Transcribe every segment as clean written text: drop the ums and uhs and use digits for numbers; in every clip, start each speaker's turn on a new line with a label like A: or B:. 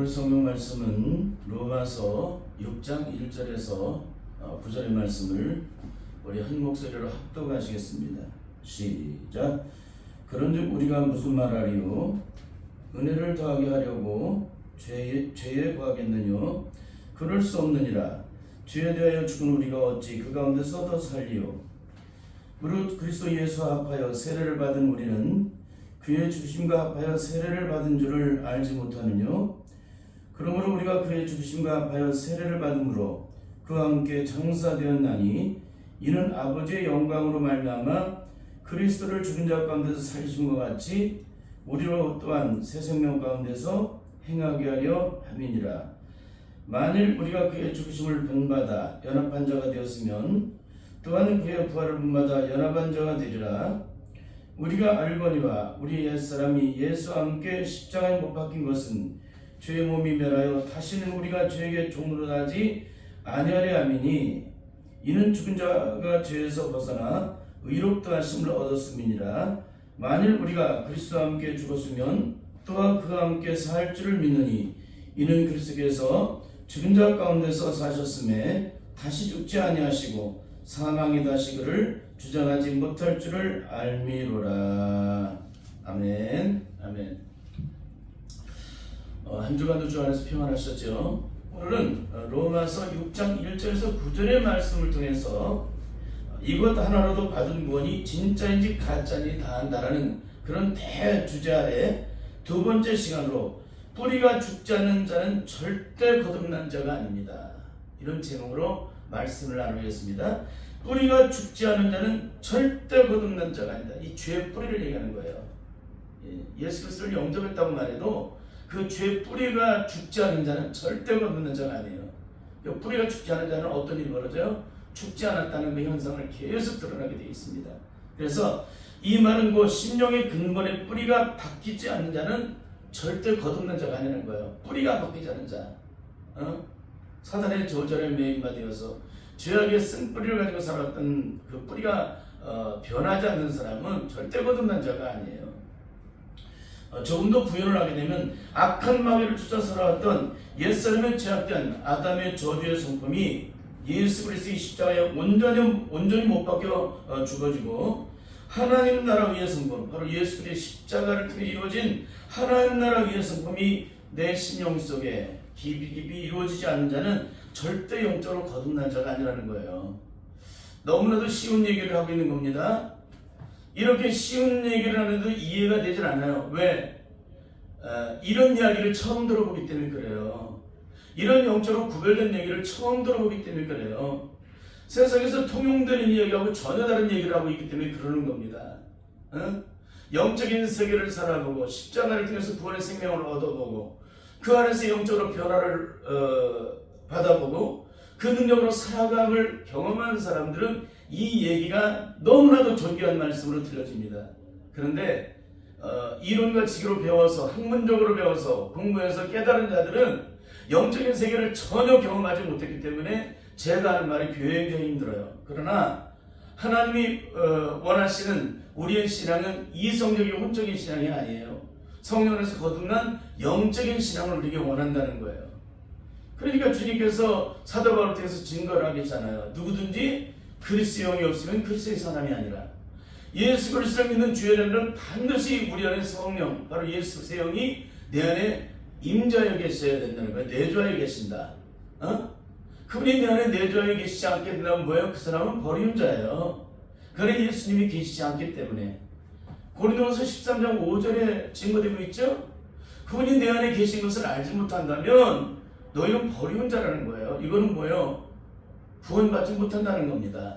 A: 오늘 성경 말씀은 로마서 6장 1절에서 9절의 말씀을 우리 한 목소리로 합독하시겠습니다. 시작. 그런즉 우리가 무슨 말하리요? 은혜를 더하게 하려고 죄에 구하겠느뇨? 그럴 수 없느니라. 죄에 대하여 죽은 우리가 어찌 그 가운데서 더 살리요? 무릇 그리스도 예수와 합하여 세례를 받은 우리는 그의 죽으심과 합하여 세례를 받은 줄을 알지 못하느뇨? 그러므로 우리가 그의 죽으심과 합하여 세례를 받음으로 그와 함께 장사되었나니 이는 아버지의 영광으로 말미암아 그리스도를 죽은 자 가운데서 살리심과 같이 우리로 또한 새 생명 가운데서 행하게 하려 함이니라. 만일 우리가 그의 죽으심을 본받아 연합한 자가 되었으면 또한 그의 부활을 본받아 연합한 자가 되리라. 우리가 알거니와 우리 옛사람이 예수와 함께 십자가에 못 박힌 것은 죄의 몸이 멸하여 다시는 우리가 죄에게 종노릇하지 아니하려 함이니 이는 죽은 자가 죄에서 벗어나 의롭다 하심을 얻었음이니라. 만일 우리가 그리스도와 함께 죽었으면 또한 그와 함께 살 줄을 믿느니 이는 그리스도께서 죽은 자 가운데서 사셨음에 다시 죽지 아니하시고 사망이 다시 그를 주장하지 못할 줄을 알미로라. 아멘. 아멘. 한 주간도 주 안에서 평안하셨죠? 오늘은 로마서 6장 1절에서 9절의 말씀을 통해서 이것 하나로도 받은 구원이 진짜인지 가짜인지 다 한다라는 그런 대주제 아래 두 번째 시간으로 뿌리가 죽지 않는 자는 절대 거듭난 자가 아닙니다. 이런 제목으로 말씀을 나누겠습니다. 뿌리가 죽지 않은 자는 절대 거듭난 자가 아니다. 이 죄의 뿌리를 얘기하는 거예요. 예수 그리스도를 영접했다고 말해도 그 죄의 뿌리가 죽지 않은 자는 절대 거듭난 자가 아니에요. 뿌리가 죽지 않은 자는 어떤 일이 벌어져요? 죽지 않았다는 그 현상을 계속 드러나게 되어 있습니다. 그래서 이 말은 그 심령의 근본의 뿌리가 바뀌지 않는 자는 절대 거듭난 자가 아니라는 거예요. 뿌리가 바뀌지 않은 자, 사단의 저절에 매인받아서 죄악의 쓴뿌리를 가지고 살았던 그 뿌리가 변하지 않는 사람은 절대 거듭난 자가 아니에요. 조금 더 부연을 하게 되면 악한 마귀를 쫓아 살아왔던 옛사람의 죄악된 아담의 저주의 성품이 예수 그리스도의 십자가에 온전히 못 박혀 죽어지고 하나님 나라 위의 성품, 바로 예수 그리스도의 십자가를 통해 이루어진 하나님 나라 위의 성품이 내 심령 속에 깊이 이루어지지 않는 자는 절대 영적으로 거듭난 자가 아니라는 거예요. 너무나도 쉬운 얘기를 하고 있는 겁니다. 이렇게 쉬운 얘기를 하는데도 이해가 되질 않아요. 왜? 이런 이야기를 처음 들어보기 때문에 그래요. 이런 영적으로 구별된 얘기를 처음 들어보기 때문에 그래요. 세상에서 통용되는 이야기하고 전혀 다른 얘기를 하고 있기 때문에 그러는 겁니다. 영적인 세계를 살아보고 십자가를 통해서 구원의 생명을 얻어보고 그 안에서 영적으로 변화를 받아보고 그 능력으로 살아감을 경험한 사람들은 이 얘기가 너무나도 존귀한 말씀으로 들려집니다. 그런데 이론과 지기로 배워서 학문적으로 배워서 공부해서 깨달은 자들은 영적인 세계를 전혀 경험하지 못했기 때문에 제가 하는 말이 굉장히 힘들어요. 그러나 하나님이 원하시는 우리의 신앙은 이성적인 혼적인 신앙이 아니에요. 성령에서 거듭난 영적인 신앙을 우리에게 원한다는 거예요. 그러니까 주님께서 사도 바울을 통해서 증거를 하겠잖아요. 누구든지 그리스도의 영이 없으면 그리스도의 사람이 아니라, 예수 그리스도를 믿는 주의자는 반드시 우리 안에 성령, 바로 예수 그리스도의 영이 내 안에 임자여 계셔야 된다는 거예요. 내주하여 계신다. 그분이 내 안에 내주하여 계시지 않게 된다면 뭐예요? 그 사람은 버리는 자예요. 그러나 예수님이 계시지 않기 때문에. 고린도후서 13장 5절에 증거되고 있죠? 그분이 내 안에 계신 것을 알지 못한다면 너희는 버리는 자라는 거예요. 이거는 뭐예요? 구원받지 못한다는 겁니다.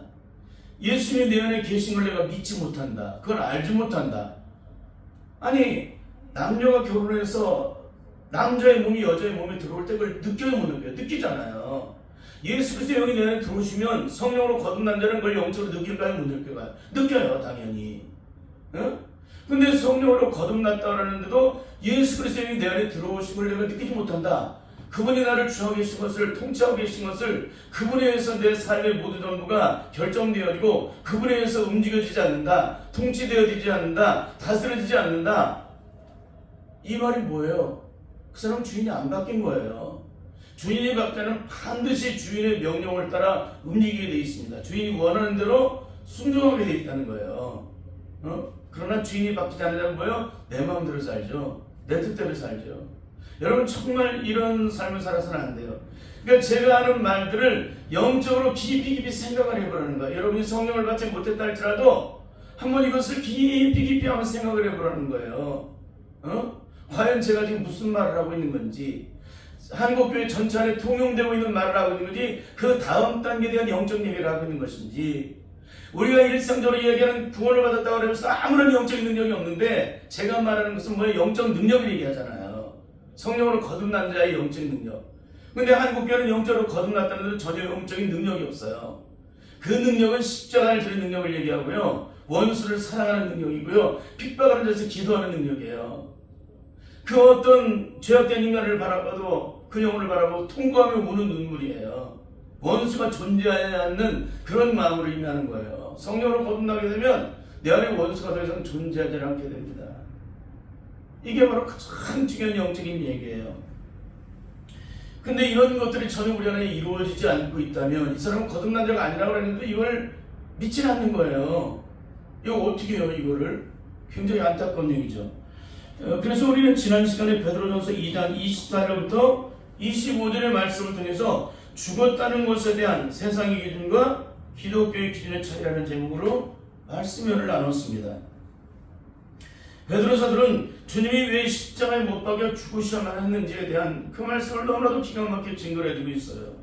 A: 예수님이 내 안에 계신 걸 내가 믿지 못한다. 그걸 알지 못한다. 아니, 남녀가 결혼해서 남자의 몸이 여자의 몸에 들어올 때 그걸 느껴요, 못 느껴요? 느끼잖아요. 예수 그리스도의 영이 내 안에 들어오시면 성령으로 거듭난 자는 걸 영적으로 느낄까요, 못 느낄까요? 느껴요, 당연히. 근데 성령으로 거듭났다라는데도 예수 그리스도의 영이 내 안에 들어오신 걸 내가 느끼지 못한다. 그분이 나를 주하고 계신 것을, 통치하고 계신 것을, 그분에 의해서 내 삶의 모든 전부가 결정되어지고 그분에 의해서 움직여지지 않는다, 통치되어지지 않는다, 다스려지지 않는다. 이 말이 뭐예요? 그 사람 주인이 안 바뀐 거예요. 주인이 바뀌면 반드시 주인의 명령을 따라 움직이게 돼 있습니다. 주인이 원하는 대로 순종하게 돼 있다는 거예요. 그러나 주인이 바뀌지 않으면 뭐예요? 내 마음대로 살죠. 내 뜻대로 살죠. 여러분 정말 이런 삶을 살아서는 안 돼요. 그러니까 제가 하는 말들을 영적으로 깊이 생각을 해보라는 거예요. 여러분이 성령을 받지 못했다 할지라도 한번 이것을 깊이 한번 생각을 해보라는 거예요. 과연 제가 지금 무슨 말을 하고 있는 건지, 한국교회 전체 안에 통용되고 있는 말을 하고 있는 건지, 그 다음 단계에 대한 영적 얘기를 하고 있는 것인지, 우리가 일상적으로 얘기하는 구원을 받았다고 하면서 아무런 영적인 능력이 없는데 제가 말하는 것은 뭐예요? 영적 능력을 얘기하잖아요. 성령으로 거듭난 자의 영적 능력. 근데 한국교회는 영적으로 거듭났다는 데 전혀 영적인 능력이 없어요. 그 능력은 십자가를 지는 능력을 얘기하고요, 원수를 사랑하는 능력이고요, 핍박하는 자에서 기도하는 능력이에요. 그 어떤 죄악된 인간을 바라봐도 그 영혼을 바라보고 통과하며 우는 눈물이에요. 원수가 존재하지 않는 그런 마음으로 임하는 거예요. 성령으로 거듭나게 되면 내 안에 원수가 더 이상 존재하지 않게 됩니다. 이게 바로 가장 중요한 영적인 얘기예요. 근데 이런 것들이 전혀 우리 안에 이루어지지 않고 있다면 이 사람은 거듭난 자가 아니라고 했는데 이걸 믿지 않는 거예요. 이거 어떻게 해요? 이거를 굉장히 안타까운 얘기죠. 그래서 우리는 지난 시간에 베드로전서 2장 24절부터 25절의 말씀을 통해서 죽었다는 것에 대한 세상의 기준과 기독교의 기준의 차이라는 제목으로 말씀을 나눴습니다. 베드로사들은 주님이 왜 십자가에 못 박여 죽으셔야만 했는지에 대한 그 말씀을 너무나도 기가 막히게 증거를 해주고 있어요.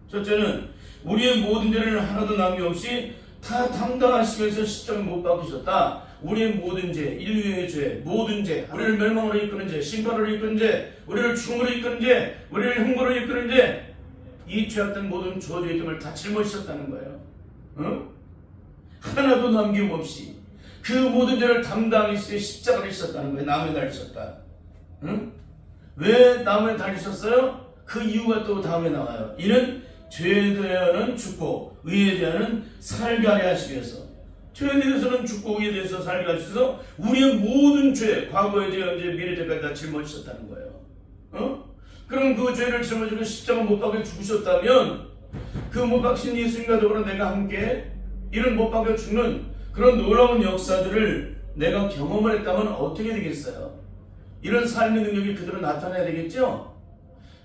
A: 첫째는 우리의 모든 죄를 하나도 남김없이 다 담당하시면서 십자가에 못 박히셨다. 우리의 모든 죄, 인류의 죄, 모든 죄, 우리를 멸망으로 이끄는 죄, 심판으로 이끄는 죄, 우리를 죽음으로 이끄는 죄, 우리를 형벌로 이끄는 죄, 이 죄악된 모든 저주의 점을 다 짊어지셨다는 거예요. 하나도 남김없이 그 모든 죄를 담당하기 위해 십자가를 지셨다는 거예요. 나무에 달리셨다. 왜 나무에 달리셨어요? 그 이유가 또 다음에 나와요. 이는 죄에 대하여는 죽고 의에 대하여는 살게 하려 하시기 위해서. 죄에 대해서는 죽고 의에 대해서 살게 하셔서 우리의 모든 죄, 과거의 죄, 현재, 미래 죄까지 다 짊어지셨다는 거예요. 그럼 그 죄를 짊어지고 십자가 못 박혀 죽으셨다면 그 못 박힌 예수님과 더불어 내가 함께 이런 못 박혀 죽는 그런 놀라운 역사들을 내가 경험을 했다면 어떻게 되겠어요? 이런 삶의 능력이 그대로 나타나야 되겠죠?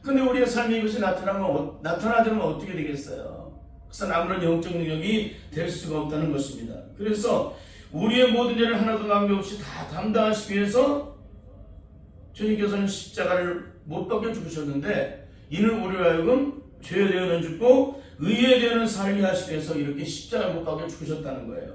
A: 근데 우리의 삶이 이것이 나타나지 않으면 어떻게 되겠어요? 그래서 아무런 영적 능력이 될 수가 없다는 것입니다. 그래서 우리의 모든 죄를 하나도 남김없이 다 담당하시기 위해서 주님께서는 십자가를 못 박혀 죽으셨는데, 이는 우리로 하여금 죄에 대하여는 죽고 의에 대하여는 살게 하시기 위해서 이렇게 십자가를 못 박혀 죽으셨다는 거예요.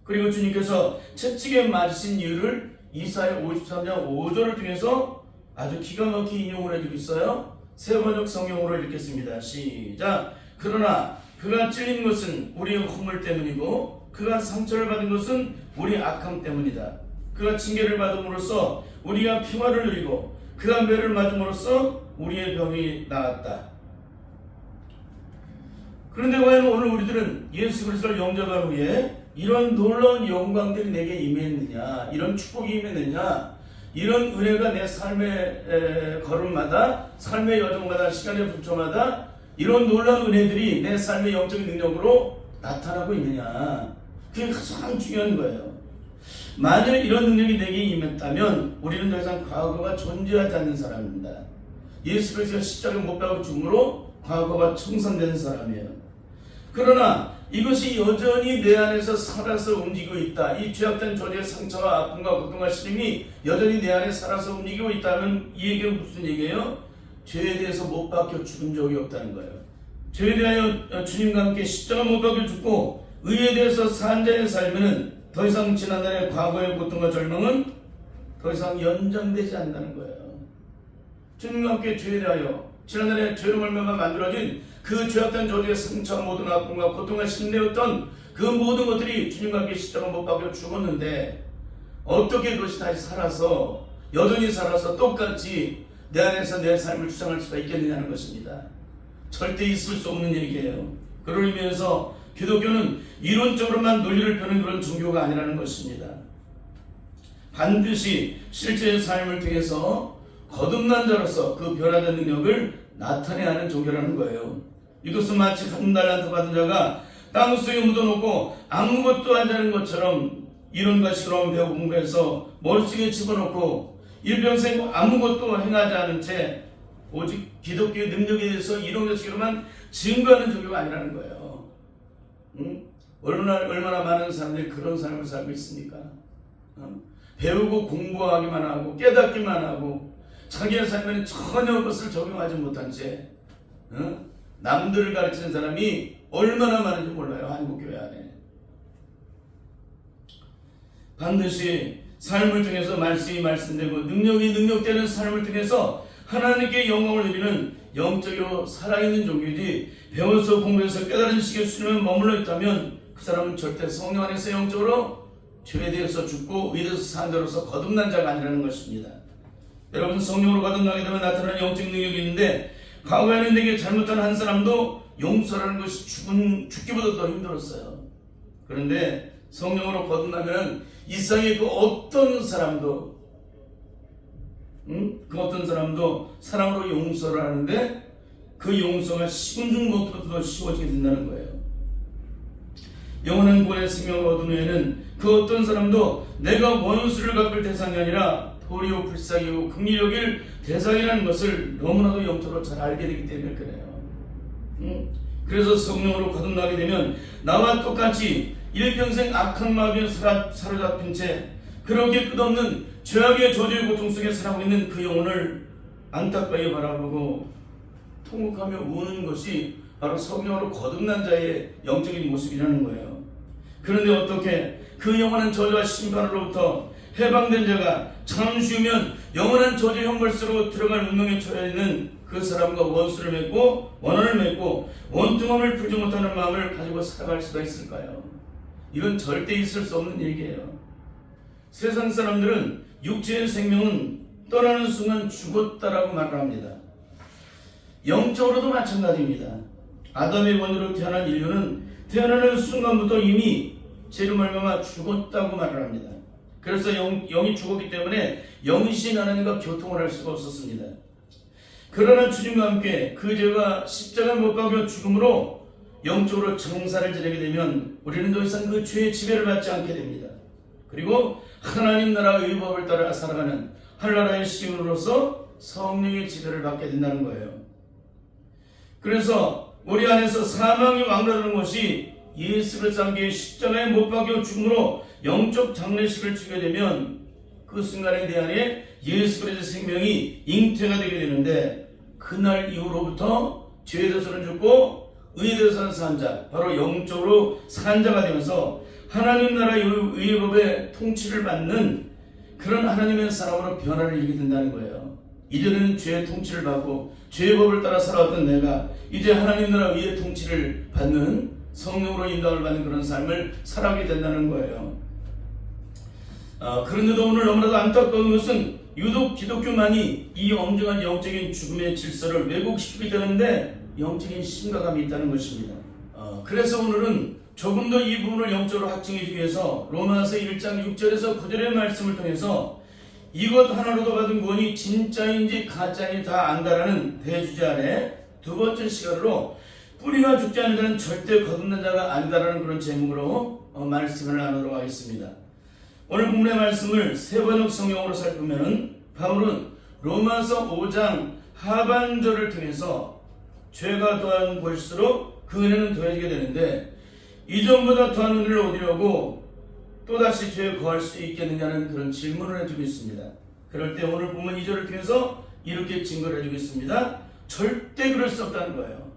A: 그리고 주님께서 채찍에 맞으신 이유를 이사야 53장 5절을 통해서 아주 기가 막히게 인용을 해주고 있어요. 세번역 성경으로 읽겠습니다. 시작. 그러나 그가 찔린 것은 우리의 허물 때문이고 그가 상처를 받은 것은 우리의 악함 때문이다. 그가 징계를 받음으로써 우리가 평화를 누리고 그가 매를 맞음으로써 우리의 병이 나았다. 그런데 과연 오늘 우리들은 예수 그리스도를 영접한 후에 이런 놀라운 영광들이 내게 임했느냐, 이런 축복이 임했느냐, 이런 은혜가 내 삶의 걸음마다, 삶의 여정마다, 시간의 분초마다 이런 놀라운 은혜들이 내 삶의 영적인 능력으로 나타나고 있느냐, 그게 가장 중요한 거예요. 만일 이런 능력이 내게 임했다면 우리는 더 이상 과거가 존재하지 않는 사람입니다. 예수 그리스도가 십자가에 못 박혀 죽음으로 과거가 청산된 사람이에요. 그러나 이것이 여전히 내 안에서 살아서 움직이고 있다. 이 죄악된 존재의 상처와 아픔과 고통과 시름이 여전히 내 안에 살아서 움직이고 있다면 이 얘기는 무슨 얘기예요? 죄에 대해서 못 박혀 죽은 적이 없다는 거예요. 죄에 대하여 주님과 함께 십자가 못 박혀 죽고 의에 대해서 산 자의 삶에는 더 이상 지난날의 과거의 고통과 절망은 더 이상 연장되지 않는다는 거예요. 주님과 함께 죄에 대하여 지난날의 죄로 말미암아 만들어진 그 죄악된 저주의 상처, 모든 아픔과 고통과 심내였던 그 모든 것들이 주님과 함께 십자가 못 박혀 죽었는데 어떻게 그것이 다시 살아서 여전히 살아서 똑같이 내 안에서 내 삶을 주장할 수가 있겠느냐는 것입니다. 절대 있을 수 없는 얘기예요. 그런 의미에서 기독교는 이론적으로만 논리를 펴는 그런 종교가 아니라는 것입니다. 반드시 실제의 삶을 통해서 거듭난 자로서 그 변화된 능력을 나타내야 하는 종교라는 거예요. 이것은 마치 한 달란트 받은 자가 땅속에 묻어놓고 아무것도 안 하는 것처럼 이론과 실험 배우 공부해서 머릿속에 집어넣고 일평생 아무것도 행하지 않은 채 오직 기독교의 능력에 대해서 이론적으로만 증거하는 종교가 아니라는 거예요. 얼마나 많은 사람들이 그런 삶을 살고 있습니까? 배우고 공부하기만 하고 깨닫기만 하고 자기의 삶에는 전혀 그것을 적용하지 못한 채 남들을 가르치는 사람이 얼마나 많은지 몰라요. 한국교회 안에. 반드시 삶을 통해서 말씀이 말씀되고 능력이 능력되는 삶을 통해서 하나님께 영광을 드리는 영적으로 살아있는 종교지, 배워서 공부해서 깨달은 식의 수준에 머물러 있다면 그 사람은 절대 성령 안에서 영적으로 죄에 대해서 죽고 의에 대해서 산 자로서 거듭난 자가 아니라는 것입니다. 여러분, 성령으로 거듭나게 되면 나타나는 영적 능력이 있는데, 과거에는 내게 잘못한 한 사람도 용서라는 것이 죽기보다 더 힘들었어요. 그런데 성령으로 거듭나면 이 세상의 그 어떤 사람도 사랑으로 용서를 하는데 그 용서가 식은 죽 먹기보다 더 쉬워지게 된다는 거예요. 영원한 구원의 생명을 얻은 후에는 그 어떤 사람도 내가 원수를 갚을 대상이 아니라 도리어 불쌍히고 긍휼히 여길 대상이라는 것을 너무나도 영적으로 잘 알게 되기 때문에 그래요. 그래서 성령으로 거듭나게 되면 나와 똑같이 일평생 악한 마음에 사로잡힌 채 그렇게 끝없는 죄악의 저주의 고통 속에 살아가고 있는 그 영혼을 안타까이 바라보고 통곡하며 우는 것이 바로 성령으로 거듭난 자의 영적인 모습이라는 거예요. 그런데 어떻게 그 영원한 저주와 심판으로부터 해방된 자가 잠시 후면 영원한 저주의 형벌수로 들어갈 운명에 처해 있는 그 사람과 원수를 맺고 원한을 맺고 원통함을 풀지 못하는 마음을 가지고 살아갈 수가 있을까요? 이건 절대 있을 수 없는 얘기예요. 세상 사람들은 육체의 생명은 떠나는 순간 죽었다라고 말을 합니다. 영적으로도 마찬가지입니다. 아담의 원으로 태어난 인류는 태어나는 순간부터 이미 죄로 말미암아 죽었다고 말을 합니다. 그래서 영이 죽었기 때문에 영신 하나님과 교통을 할 수가 없었습니다. 그러나 주님과 함께 그 죄가 십자가에 못 박혀 죽음으로 영적으로 정사를 지내게 되면 우리는 더 이상 그 죄의 지배를 받지 않게 됩니다. 그리고 하나님 나라의 법을 따라 살아가는 하늘나라의 시민으로서 성령의 지배를 받게 된다는 거예요. 그래서 우리 안에서 사망이 왕래하는 것이 예수 그리스도 함께 십자가에 못 박혀 죽음으로 영적 장례식을 치게 되면 그 순간에 대한 예수 그리스도의 생명이 잉태가 되게 되는데, 그날 이후로부터 죄에 대해서는 죽고 의에 대해서는 산 자, 바로 영적으로 산 자가 되면서 하나님 나라의 의의 법의 통치를 받는 그런 하나님의 사람으로 변화를 이루게 된다는 거예요. 이전에는 죄의 통치를 받고 죄의 법을 따라 살아왔던 내가 이제 하나님 나라 의의 통치를 받는 성령으로 인도를 받는 그런 삶을 살아가게 된다는 거예요. 그런데도 오늘 너무나도 안타까운 것은 유독 기독교만이 이 엄중한 영적인 죽음의 질서를 왜곡시키게 되는데 영적인 심각함이 있다는 것입니다. 그래서 오늘은 조금 더 이 부분을 영적으로 확증하기 위해서 로마서 1장 6절에서 9절의 말씀을 통해서 이것 하나로도 받은 구원이 진짜인지 가짜인지 다 안다라는 대주제 아래 두 번째 시간으로 뿌리가 죽지 않는 자는 절대 거듭난 자가 아니다라는 그런 제목으로 말씀을 나누도록 하겠습니다. 오늘 본문의 말씀을 세 번역 성경으로 살피면 바울은 로마서 5장 하반절을 통해서 죄가 더한 것일수록 그 은혜는 더해지게 되는데 이전보다 더한 은혜를 얻으려고 또다시 죄에 거할 수 있겠느냐는 그런 질문을 해주고 있습니다. 그럴 때 오늘 본문 2절을 통해서 이렇게 증거를 해주고 있습니다. 절대 그럴 수 없다는 거예요.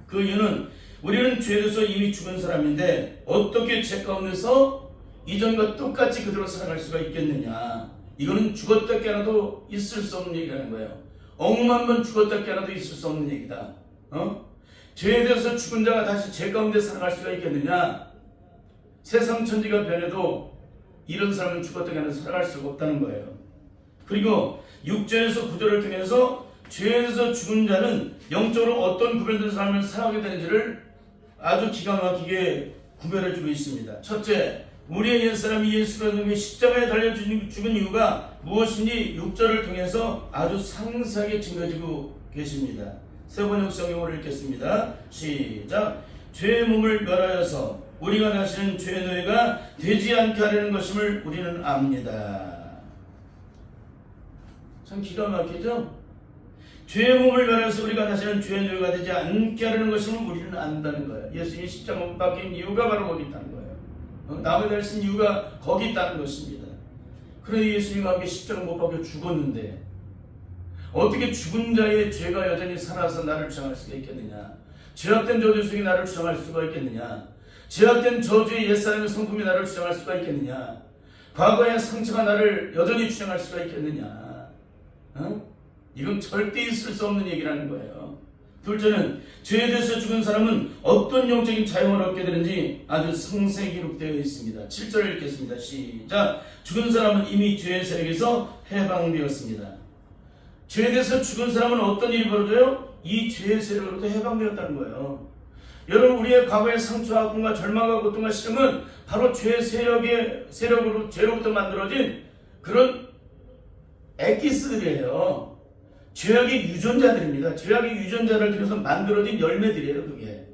A: 그 이유는 우리는 죄에 대해서 이미 죽은 사람인데 어떻게 죄 가운데서 이전과 똑같이 그대로 살아갈 수가 있겠느냐. 이거는 죽었다 깨어나도 있을 수 없는 얘기라는 거예요. 억만 번 죽었다 깨어나도 있을 수 없는 얘기다. 죄에 대해서 죽은 자가 다시 죄 가운데 살아갈 수가 있겠느냐. 세상 천지가 변해도 이런 사람은 죽었다 깨어나서 살아갈 수가 없다는 거예요. 그리고 6절에서 9절을 통해서 죄에 대해서 죽은 자는 영적으로 어떤 구별된 삶을 살아가게 되는지를 아주 기가 막히게 구별해주고 있습니다. 첫째, 우리의 옛사람이 예수 그리스도의 십자가에 달려 죽은 이유가 무엇인지 6절을 통해서 아주 상세하게 증거지고 계십니다. 세 번역 성경을 읽겠습니다. 시작. 죄의 몸을 멸하여서 우리가 다시는 죄의 노예가 되지 않게 하려는 것임을 우리는 압니다. 참 기가 막히죠? 죄의 몸을 멸하여서 우리가 다시는 죄의 노예가 되지 않게 하려는 것임을 우리는 안다는 거예요. 예수님이 십자가 못 박힌 이유가 바로 거기 있다는 거예요. 나무에 달린 이유가 거기 있다는 것입니다. 그런데 예수님과 함께 십자가 못 박혀 죽었는데 어떻게 죽은 자의 죄가 여전히 살아서 나를 주장할 수가 있겠느냐? 죄악된 저주 속에 나를 주장할 수가 있겠느냐? 죄악된 저주의 옛사람의 성품이 나를 주장할 수가 있겠느냐? 과거의 상처가 나를 여전히 주장할 수가 있겠느냐? 이건 절대 있을 수 없는 얘기라는 거예요. 둘째는 죄에 대해서 죽은 사람은 어떤 영적인 자유를 얻게 되는지 아주 상세히 기록되어 있습니다. 7절을 읽겠습니다. 시작. 죽은 사람은 이미 죄의 세력에서 해방되었습니다. 죄에 대해서 죽은 사람은 어떤 일이 벌어져요? 이 죄의 세력으로부터 해방되었다는 거예요. 여러분, 우리의 과거의 상처와 아픔과 절망과 고통과 시름은 바로 죄의 세력으로 죄로부터 만들어진 그런 엑기스들이에요. 죄악의 유전자들입니다. 죄악의 유전자를 통해서 만들어진 열매들이에요, 그게.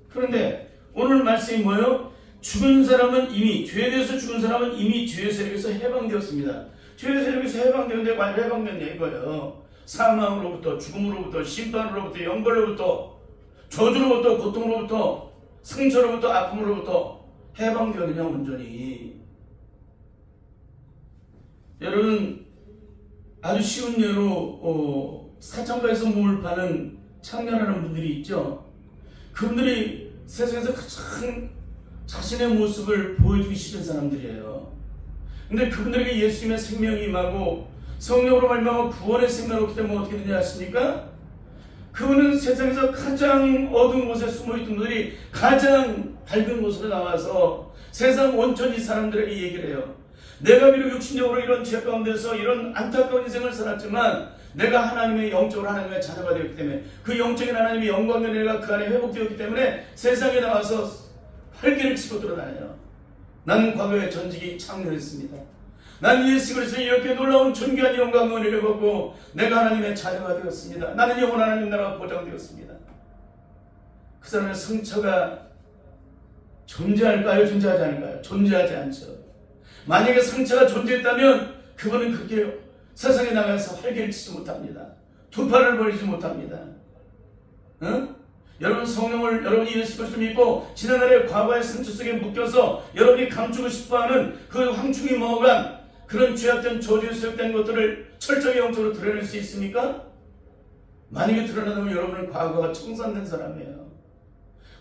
A: 그런데 오늘 말씀이 뭐예요? 죽은 사람은 이미, 죄에 대해서 죽은 사람은 이미 죄의 세력에서 해방되었습니다. 죄의 세력에서 해방되는데 과연 해방됐냐 이거예요. 사망으로부터, 죽음으로부터, 심판으로부터, 영벌로부터, 저주로부터, 고통으로부터, 상처로부터, 아픔으로부터 해방되었느냐 온전히. 여러분, 아주 쉬운 예로 사창가에서 몸을 파는 청년하는 분들이 있죠. 그분들이 세상에서 가장 자신의 모습을 보여주기 싫은 사람들이에요. 근데 그분들에게 예수님의 생명이 임하고 성령으로 말미암아 구원의 생명을 얻기 때문에 어떻게 되냐 하십니까? 그분은 세상에서 가장 어두운 곳에 숨어있던 분들이 가장 밝은 곳으로 나와서 세상 온전히 사람들에게 얘기를 해요. 내가 비록 육신적으로 이런 죄 가운데서 이런 안타까운 인생을 살았지만 내가 하나님의 영적으로 하나님의 자녀가 되었기 때문에 그 영적인 하나님의 영광의 은혜가 그 안에 회복되었기 때문에 세상에 나와서 활개를 치고 돌아다녀요. 나는 과거에 전직이 창렬했습니다. 난 예수 그리스도의 이렇게 놀라운 존귀한 영광의 은혜를 받고 내가 하나님의 자녀가 되었습니다. 나는 영원한 하나님 나라가 보장되었습니다. 그 사람의 상처가 존재할까요? 존재하지 않을까요? 존재하지 않죠. 만약에 상처가 존재했다면 그분은 그렇게 세상에 나가서 활개를 치지 못합니다. 두 팔을 벌리지 못합니다. 여러분, 성령을 여러분이 예수 그리스도를 믿고 지난날의 과거의 상처 속에 묶여서 여러분이 감추고 싶어하는 그 황충이 먹어간 그런 죄악된 저주에 소욕된 것들을 철저히 영적으로 드러낼 수 있습니까? 만약에 드러나면 여러분은 과거가 청산된 사람이에요.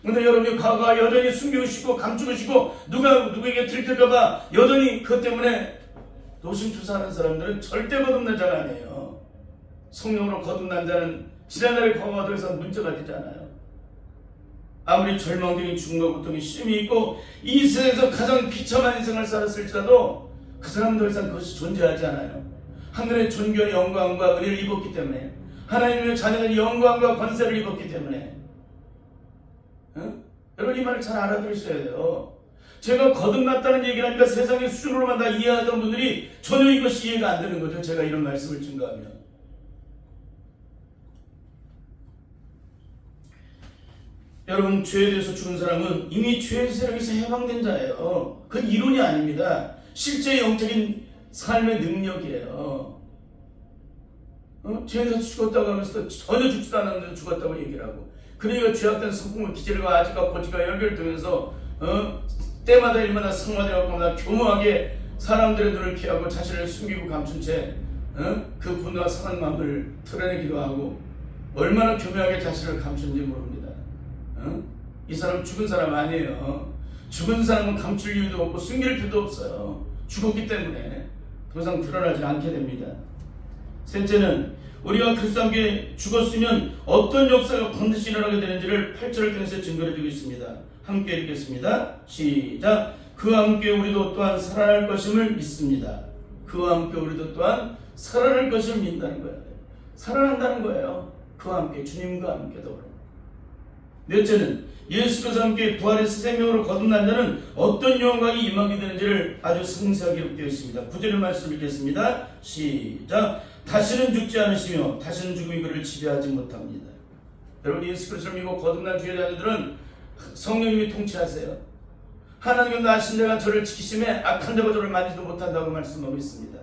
A: 근데 여러분이 과거가 여전히 숨기고 싶고 감추고 싶고 누구에게 들킬까봐 여전히 그것 때문에 노심초사하는 사람들은 절대 거듭난 자가 아니에요. 성령으로 거듭난 자는 지난날의 과거가 더 이상 문제가 되지 않아요. 아무리 절망적인 죽음과 고통이 심히 있고 이 세상에서 가장 비참한 인생을 살았을지라도 그 사람은 더 이상 그것이 존재하지 않아요. 하늘의 존귀한 영광과 은혜를 입었기 때문에, 하나님의 자녀는 영광과 권세를 입었기 때문에. 여러분, 이 말을 잘 알아들으셔야 돼요. 제가 거듭났다는 얘기를 하니까 세상의 수준으로만 다 이해하던 분들이 전혀 이것이 이해가 안 되는 거죠. 제가 이런 말씀을 증거하면. 여러분, 죄에 대해서 죽은 사람은 이미 죄의 세력에서 해방된 자예요. 그건 이론이 아닙니다. 실제 영적인 삶의 능력이에요. 죄에 대해서 죽었다고 하면서 전혀 죽지도 않았는데 죽었다고 얘기를 하고, 그러니까 죄악된 성품을 기질과 아직과 고지가 연결되면서 때마다 일마다 성화되었거나 교묘하게 사람들의 눈을 피하고 자신을 숨기고 감춘 채 그 분노와 상한 마음을 드러내기도 하고, 얼마나 교묘하게 자신을 감춘지 모릅니다. 이 사람은 죽은 사람 아니에요. 죽은 사람은 감출 이유도 없고 숨길 필요도 없어요. 죽었기 때문에 더 이상 드러나지 않게 됩니다. 셋째는 우리가 그리스도와 함께 죽었으면 어떤 역사가 반드시 일어나게 되는지를 8절을 통해서 증거해주고 있습니다. 함께 읽겠습니다. 시작. 그와 함께 우리도 또한 살아날 것임을 믿습니다. 그와 함께 우리도 또한 살아날 것을 믿는다는 거예요. 살아난다는 거예요. 그와 함께, 주님과 함께 더불어. 넷째는 예수 그리스도와 함께 부활의 새 생명으로 거듭난 자는 어떤 영광이 임하게 되는지를 아주 상세하게 기록되어 있습니다. 9절의 말씀을 읽겠습니다. 시작. 다시는 죽지 않으시며 다시는 죽음이 그를 지배하지 못합니다. 여러분, 예수 그리스도를 믿고 거듭난 주의 자녀들은 성령님이 통치하세요. 하나님은 나신 자가 저를 지키심에 악한 자가 저를 만지도 못한다고 말씀하고 있습니다.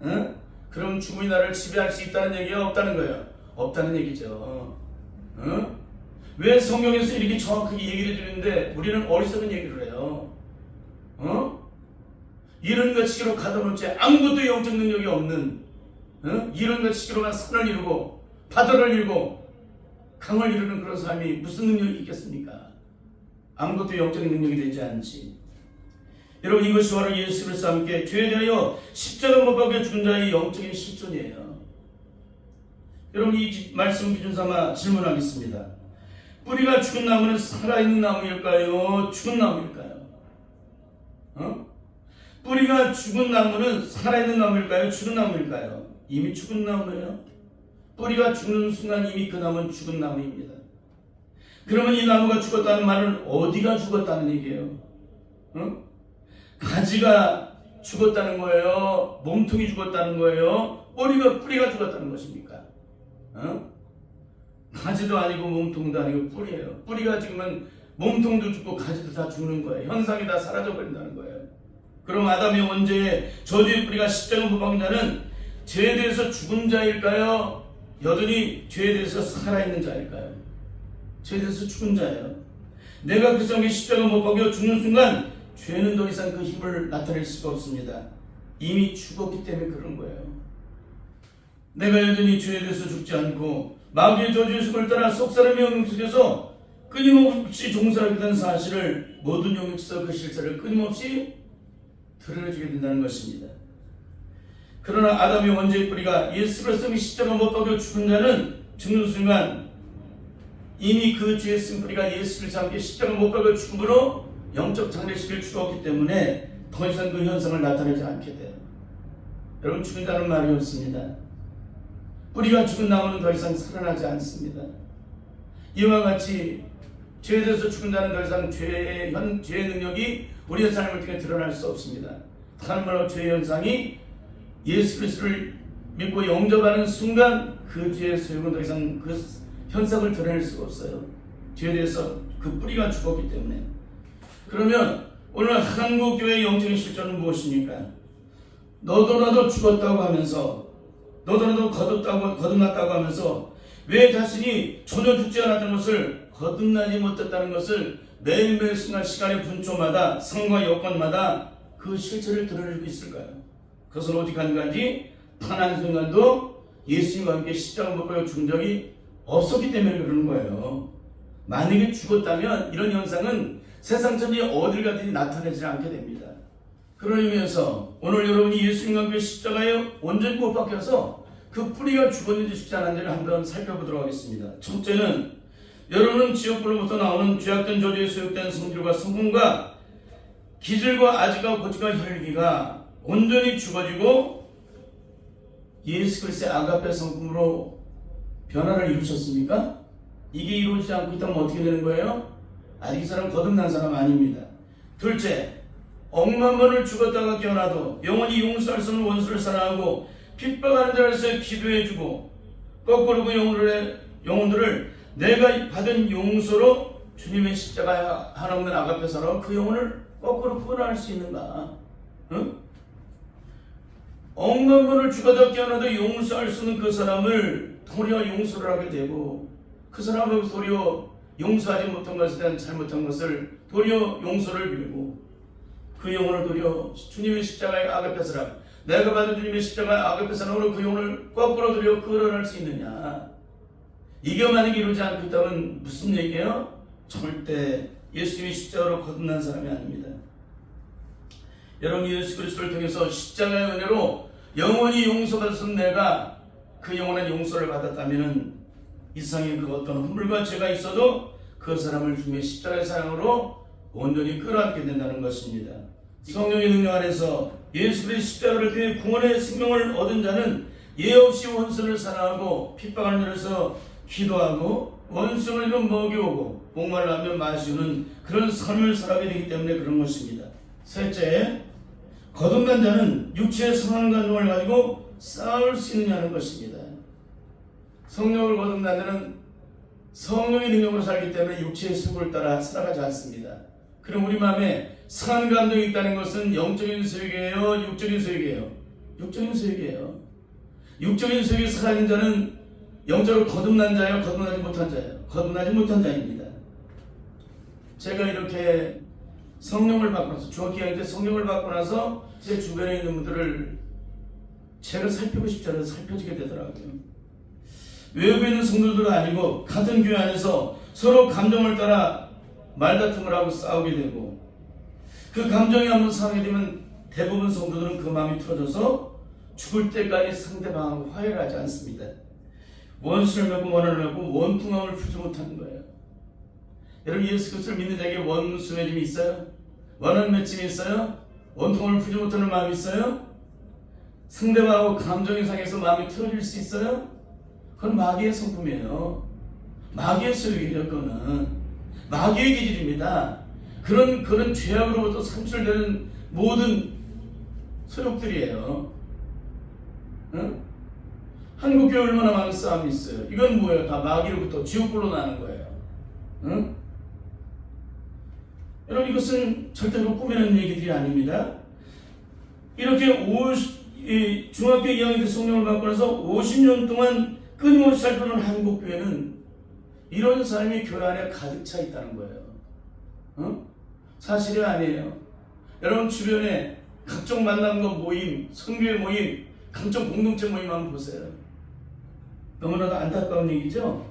A: 응? 그럼 죽음이 나를 지배할 수 있다는 얘기가 없다는 거예요. 없다는 얘기죠. 응? 왜 성경에서 이렇게 정확하게 얘기를 해주는데 우리는 어리석은 얘기를 해요. 이런 것치기로 가둬놓지 아무것도 영적 능력이 없는, 이런 것치기로만 산을 이루고 바다를 이루고 강을 이루는 그런 사람이 무슨 능력이 있겠습니까? 아무것도 영적인 능력이 되지 않지. 여러분, 이것이 바로 예수 그리스도와 함께 죄에 대하여 십자가 못 박혀 죽은 자의 영적인 실존이에요. 여러분, 이 말씀 기준 삼아 질문하겠습니다. 뿌리가 죽은 나무는 살아있는 나무일까요? 죽은 나무일까요? 뿌리가 죽은 나무는 살아있는 나무일까요? 죽은 나무일까요? 이미 죽은 나무예요. 뿌리가 죽는 순간 이미 그 나무는 죽은 나무입니다. 그러면 이 나무가 죽었다는 말은 어디가 죽었다는 얘기예요? 가지가 죽었다는 거예요? 몸통이 죽었다는 거예요? 뿌리가 죽었다는 것입니까? 가지도 아니고 몸통도 아니고 뿌리예요. 뿌리가 죽으면 몸통도 죽고 가지도 다 죽는 거예요. 현상이 다 사라져버린다는 거예요. 그럼 아담의 원죄의 저주의 뿌리가 십자가 못 박은 자는 죄에 대해서 죽은 자일까요? 여전히 죄에 대해서 살아있는 자일까요? 죄에 대해서 죽은 자예요. 내가 그 성에 십자가 못 박여 죽는 순간 죄는 더 이상 그 힘을 나타낼 수가 없습니다. 이미 죽었기 때문에 그런 거예요. 내가 여전히 죄에 대해서 죽지 않고 마귀의 저주의 습을 따라 속사람의 영역 속에서 끊임없이 종살하게 된 사실을 모든 영역에서 그 실체를 끊임없이 드러내주게 된다는 것입니다. 그러나 아담의 원죄의 뿌리가 예수 그리스도의 십자가 못 박혀 죽은 자는 죽는 순간 이미 그 죄의 쓴 뿌리가 예수 그리스도와 함께 십자가 못 박혀 죽음으로 영적 장례식을 주었기 때문에 더 이상 그 현상을 나타내지 않게 돼요. 여러분, 죽은다는 말이 없습니다. 뿌리가 죽은 나무는 더 이상 살아나지 않습니다. 이와 같이 죄에 대해서 죽은다는 더 이상 죄의 능력이 우리의 삶을 통해 드러날 수 없습니다. 다른 말로 죄의 현상이 예수 그리스도를 믿고 영접하는 순간 그 죄의 소용은 더 이상 그 현상을 드러낼 수가 없어요. 죄에 대해서 그 뿌리가 죽었기 때문에. 그러면 오늘 한국 교회의 영적인 실존은 무엇입니까? 너도 나도 죽었다고 하면서, 너도 나도 거듭났다고 하면서 왜 자신이 전혀 죽지 않았던 것을, 거듭나지 못했다는 것을 매일매일 순간 시간의 분초마다 상과 여건마다 그 실체를 드러내고 있을까요? 그것은 오직 한 가지, 단 한순간도 예수님과 함께 십자가 못 박혀 죽은 적이 없었기 때문에 그러는 거예요. 만약에 죽었다면 이런 현상은 세상 천지 어딜 가든지 나타나지 않게 됩니다. 그런 의미에서 오늘 여러분이 예수님과 함께 십자가에 온전히 못 박혀서 그 뿌리가 죽었는지 죽지 않았는지를 한번 살펴보도록 하겠습니다. 첫째는 여러분은 지옥불로부터 나오는 죄악된 저주에 소욕된 성질과 성분과 기질과 아지가 고지가 혈기가 온전히 죽어지고 예수 그리스도의 아가페 성품으로 변화를 이루셨습니까? 이게 이루어지지 않고 있다면 어떻게 되는 거예요? 아직 이 사람 거듭난 사람 아닙니다. 둘째, 억만 번을 죽었다가 깨어나도 영원히 용서할 수 없는 원수를 사랑하고 핍박하는 자로서 기도해주고 거꾸로 그 영혼들을 내가 받은 용서로 주님의 십자가 하나없는 아가페 사랑으로 그 영혼을 거꾸로 구원할 수 있는가? 응? 억만 번을 죽어도 깨어나도 용서할 수 없는 그 사람을 도리어 용서를 하게 되고, 그 사람을 도리어 용서하지 못한 것에 대한 잘못한 것을 도리어 용서를 빌고, 그 영혼을 도리어 주님의 십자가의 아가페 사랑, 내가 받은 주님의 십자가의 아가페 사랑으로 그 영혼을 거꾸로 도리어 끌어낼 수 있느냐? 이게 만약에 이루지 않고 있다면 무슨 얘기예요? 절대 예수님의 십자가로 거듭난 사람이 아닙니다. 여러분, 예수 그리스도를 통해서 십자가의 은혜로 영원히 용서받았던 내가 그 영원한 용서를 받았다면 이 세상에 그 어떤 허물과 죄가 있어도 그 사람을 주님의 십자가의 사랑으로 온전히 끌어안게 된다는 것입니다. 성령의 능력 안에서 예수 그리스도의 십자가를 통해 구원의 생명을 얻은 자는 예 없이 원수를 사랑하고 핍박하는 자로서 기도하고 원수를 먹여오고 목말라면 마시는 그런 삶을 살아가게 되기 때문에 그런 것입니다. 셋째, 거듭난 자는 육체의 성한 감정을 가지고 싸울 수 있느냐는 것입니다. 성령을 거듭난 자는 성령의 능력으로 살기 때문에 육체의 속을 따라 살아가지 않습니다. 그럼 우리 마음에 선한 감정이 있다는 것은 영적인 소욕이에요? 육적인 소욕이에요? 육적인 소욕이에요. 육적인 소욕이 살아있는 자는 영적으로 거듭난 자예요? 거듭나지 못한 자예요? 거듭나지 못한 자입니다. 제가 이렇게 성령을 받고 나서 중학교 2학년 때 성령을 받고 나서 제 주변에 있는 분들을 제가 살피고 싶지 않아서 살펴지게 되더라고요. 외부에 있는 성도들은 아니고 같은 교회 안에서 서로 감정을 따라 말다툼을 하고 싸우게 되고 그 감정이 한번 상하게 되면 대부분 성도들은 그 마음이 틀어져서 죽을 때까지 상대방하고 화해를 하지 않습니다. 원수를 맺고 원한을 맺고 원통함을 풀지 못하는 거예요. 여러분 예수 그리스도를 믿는 자에게 원수 맺음이 있어요? 원한 맺음이 있어요? 원통함을 풀지 못하는 마음이 있어요? 상대방하고 감정이 상해서 마음이 틀어질 수 있어요? 그건 마귀의 성품이에요. 마귀의 소욕이에요. 그거는 마귀의 기질입니다. 그런 죄악으로부터 산출되는 모든 소욕들이에요. 응? 한국교회 얼마나 많은 싸움이 있어요. 이건 뭐예요? 다 마귀로부터 지옥불로 나는 거예요. 응? 여러분 이것은 절대로 꾸며낸 얘기들이 아닙니다. 이렇게 중학교 2학년 때 성령을 받고 나서 50년 동안 끊임없이 살펴는 한국교회는 이런 삶이 교회 안에 가득 차 있다는 거예요. 어? 사실이 아니에요. 여러분 주변에 각종 만남과 모임, 선교회 모임, 각종 공동체 모임 한번 보세요. 너무나도 안타까운 얘기죠.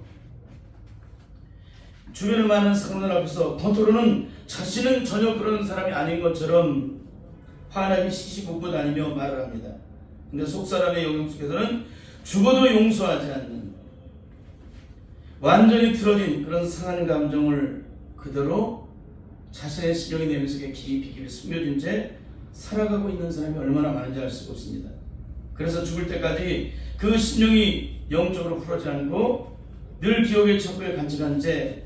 A: 주변에 많은 사람들 앞에서 겉으로는 자신은 전혀 그런 사람이 아닌 것처럼 환하게 시시국고 다니며 말을 합니다. 근데 속사람의 영역 속에서는 죽어도 용서하지 않는 완전히 틀어진 그런 상한 감정을 그대로 자신의 신령의 내면 속에 깊이 숨겨진 채 살아가고 있는 사람이 얼마나 많은지 알 수가 없습니다. 그래서 죽을 때까지 그 신령이 영적으로 풀어지지 않고 늘 기억의 천국에 간직한 채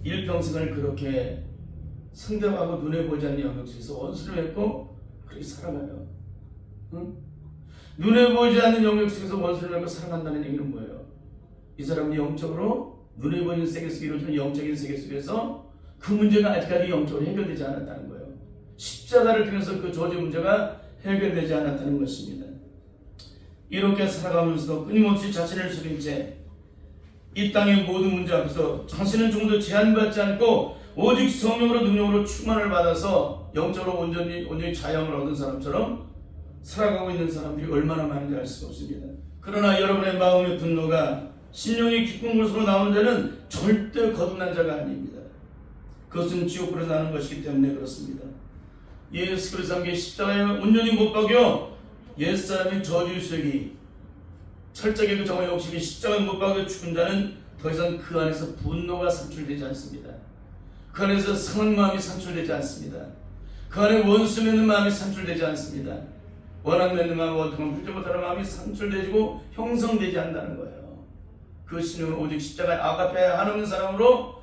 A: 일평생을 그렇게 상대하고 눈에 보이지 않는 영역 속에서 원수를 맺고 그렇게 살아가요. 응? 눈에 보이지 않는 영역 속에서 원수를 맺고 살아간다는 얘기는 뭐예요? 이 사람이 영적으로 눈에 보이는 세계 속에 이루어지는 영적인 세계 속에서 그 문제가 아직까지 영적으로 해결되지 않았다는 거예요. 십자가를 통해서 그 저주 문제가 해결되지 않았다는 것입니다. 이렇게 살아가면서도 끊임없이 자신을 숙인 채 이 땅의 모든 문제 앞에서 자신은 좀 더 제한받지 않고 오직 성령으로 능력으로 충만을 받아서 영적으로 온전히 자양을 얻은 사람처럼 살아가고 있는 사람들이 얼마나 많은지 알 수가 없습니다. 그러나 여러분의 마음의 분노가 신령의 기쁜 곳으로 나오는 자는 절대 거듭난 자가 아닙니다. 그것은 지옥으로 나는 것이기 때문에 그렇습니다. 예수 그리스도 함께 십자가에 온전히 못 박여 옛사람의 저주의 쇠기 철저하게 그 정의 욕심이 십자가에 못 박여 죽은 자는 더 이상 그 안에서 분노가 산출되지 않습니다. 그 안에서 상한 마음이 산출되지 않습니다. 그 안에 원수 맺는 마음이 산출되지 않습니다. 원한 맺는 마음, 원통함 풀지 못하는 마음이 산출되고 형성되지 않는다는 거예요. 그 신령은 오직 십자가에 아가페 한없는 사랑으로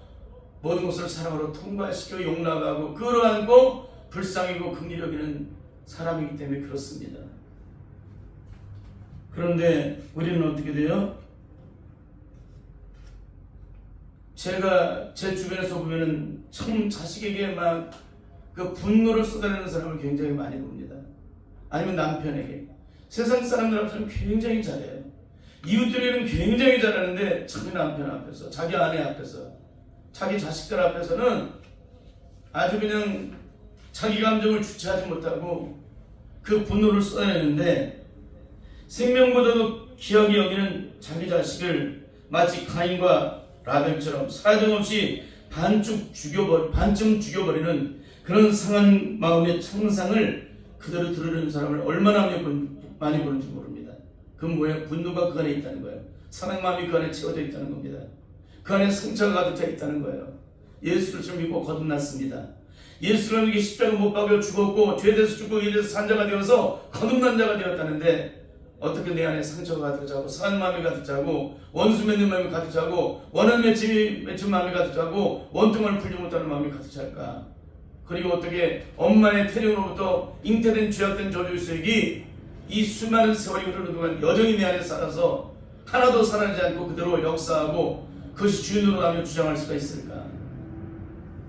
A: 모든 것을 사랑으로 통과시켜 용납하고 끌어안고 불쌍히고 긍휼히 여기는 사람이기 때문에 그렇습니다. 그런데 우리는 어떻게 돼요? 제가 제 주변에서 보면은 참 자식에게 막 그 분노를 쏟아내는 사람을 굉장히 많이 봅니다. 아니면 남편에게. 세상 사람들 앞에서는 굉장히 잘해요. 이웃들에게는 굉장히 잘하는데 자기 남편 앞에서, 자기 아내 앞에서, 자기 자식들 앞에서는 아주 그냥 자기 감정을 주체하지 못하고 그 분노를 쏟아내는데 생명보다도 귀하게 여기는 자기 자식을 마치 가인과 라벨처럼 사정없이 반쯤 죽여버리는 그런 상한 마음의 창상을 그대로 드러내는 사람을 얼마나 많이 보는지 모릅니다. 그건 뭐예요? 분노가 그 안에 있다는 거예요. 상한 마음이 그 안에 채워져 있다는 겁니다. 그 안에 상처가 가득 차 있다는 거예요. 예수를 믿고 거듭났습니다. 예수를 믿고 십자가 못 박여 죽었고 죄에 대해서 죽고 의에 대해서 산자가 되어서 거듭난 자가 되었다는데 어떻게 내 안에 상처가 가득 차고 상한 마음이 가득 차고 원수 맺는 마음이 가득 차고 원한 맺힌 마음이 가득 차고 원통을 풀지 못하는 마음이 가득 찰까? 그리고 어떻게 엄마의 태령으로부터 잉태된 죄악된 저주의 수액이 이 수많은 세월이 흐르는 동안 여전히 내 안에 살아서 하나도 사라지지 않고 그대로 역사하고 그것이 주인으로 나며 주장할 수가 있을까?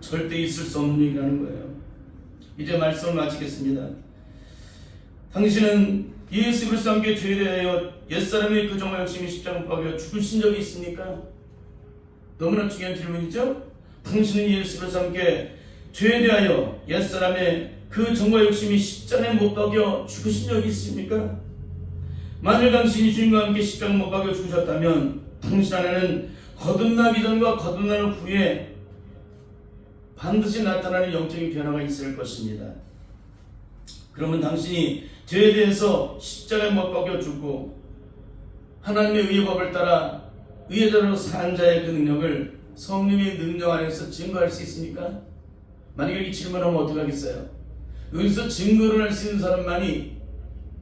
A: 절대 있을 수 없는 얘기라는 거예요. 이제 말씀을 마치겠습니다. 당신은 예수 그리스도와 함께 죄에 대하여 옛사람의 그 정화 욕심이 십자가 못 박여 죽으신 적이 있습니까? 너무나 중요한 질문이죠? 당신은 예수 그리스도와 함께 죄에 대하여 옛사람의 그 정화 욕심이 십자가에 못 박여 죽으신 적이 있습니까? 만일 당신이 주님과 함께 십자가에 못 박여 죽으셨다면 당신 안에는 거듭나기 전과 거듭나는 후에 반드시 나타나는 영적인 변화가 있을 것입니다. 그러면 당신이 죄에 대해서 십자가에 못 박여 죽고 하나님의 의의 법을 따라 의의대로 산 자의 그 능력을 성령의 능력 안에서 증거할 수 있습니까? 만약에 이 질문하면 어떻게 하겠어요? 여기서 증거를 할 수 있는 사람만이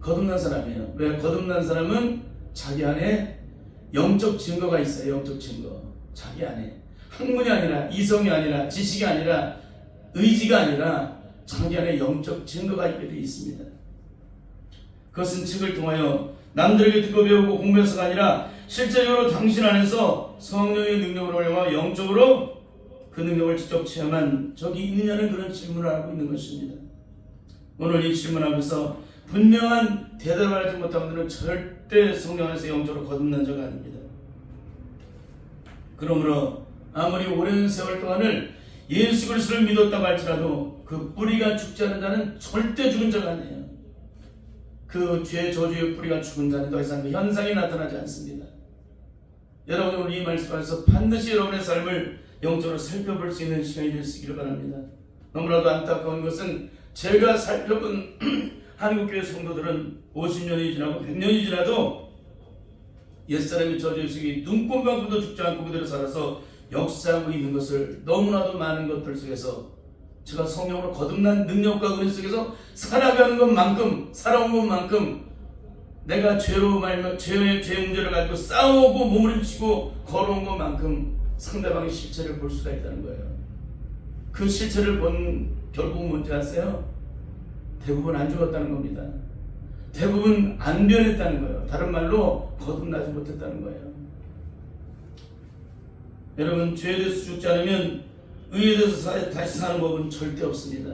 A: 거듭난 사람이에요. 왜? 거듭난 사람은 자기 안에 영적 증거가 있어요. 영적 증거. 자기 안에 학문이 아니라 이성이 아니라 지식이 아니라 의지가 아니라 자기 안에 영적 증거가 있게 되어 있습니다. 그것은 책을 통하여 남들에게 듣고 배우고 공부해서가 아니라 실제적으로 당신 안에서 성령의 능력으로 말미암아 영적으로 그 능력을 직접 체험한 적이 있느냐는 그런 질문을 하고 있는 것입니다. 오늘 이 질문 앞에서 분명한 대답을 하지 못한 분들은 절대 성령 안에서 영적으로 거듭난 적 아닙니다. 그러므로 아무리 오랜 세월 동안을 예수 그리스도를 믿었다고 할지라도 그 뿌리가 죽지 않은 자는 절대 죽은 자가 아니에요. 그 죄 저주의 뿌리가 죽은 자는 더 이상 그 현상이 나타나지 않습니다. 여러분 오늘 이 말씀에서 반드시 여러분의 삶을 영적으로 살펴볼 수 있는 시간이 될 수 있기를 바랍니다. 너무나도 안타까운 것은 제가 살펴본 한국교회 성도들은 50년이 지나고 100년이 지나도 옛사람이 저주의 속에 눈꼽만큼도 죽지 않고 그대로 살아서 역사하고 있는 것을 너무나도 많은 것들 속에서 제가 성령으로 거듭난 능력과 은혜 속에서 살아가는 것만큼 살아온 것만큼 내가 죄로 말며 죄 문제를 가지고 싸우고 몸부림치고 걸어온 것만큼 상대방의 실체를 볼 수가 있다는 거예요. 그 실체를 본 결국은 뭔지 아세요? 대부분 안 죽었다는 겁니다. 대부분 안 변했다는 거예요. 다른 말로 거듭나지 못했다는 거예요. 여러분 죄에 대해서 죽지 않으면 의에 대해서 다시 사는 법은 절대 없습니다.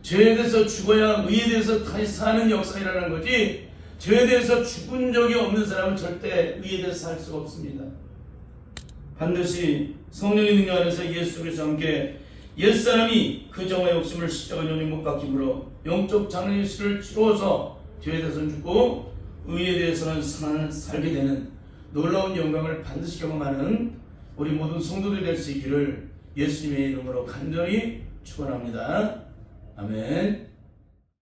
A: 죄에 대해서 죽어야 의에 대해서 다시 사는 역사가 일어나는 거지 죄에 대해서 죽은 적이 없는 사람은 절대 의에 대해서 살 수가 없습니다. 반드시 성령의 능력 안에서 예수 그리스도와 함께 옛사람이 그 정화 욕심을 십자가 연이 못 박힘으로 영적 장례식을 치루어서 죄에 대해서는 죽고 의에 대해서는 살게 되는 놀라운 영광을 반드시 경험하는 우리 모든 성도들이 될 수 있기를 예수님의 이름으로 간절히 축원합니다. 아멘.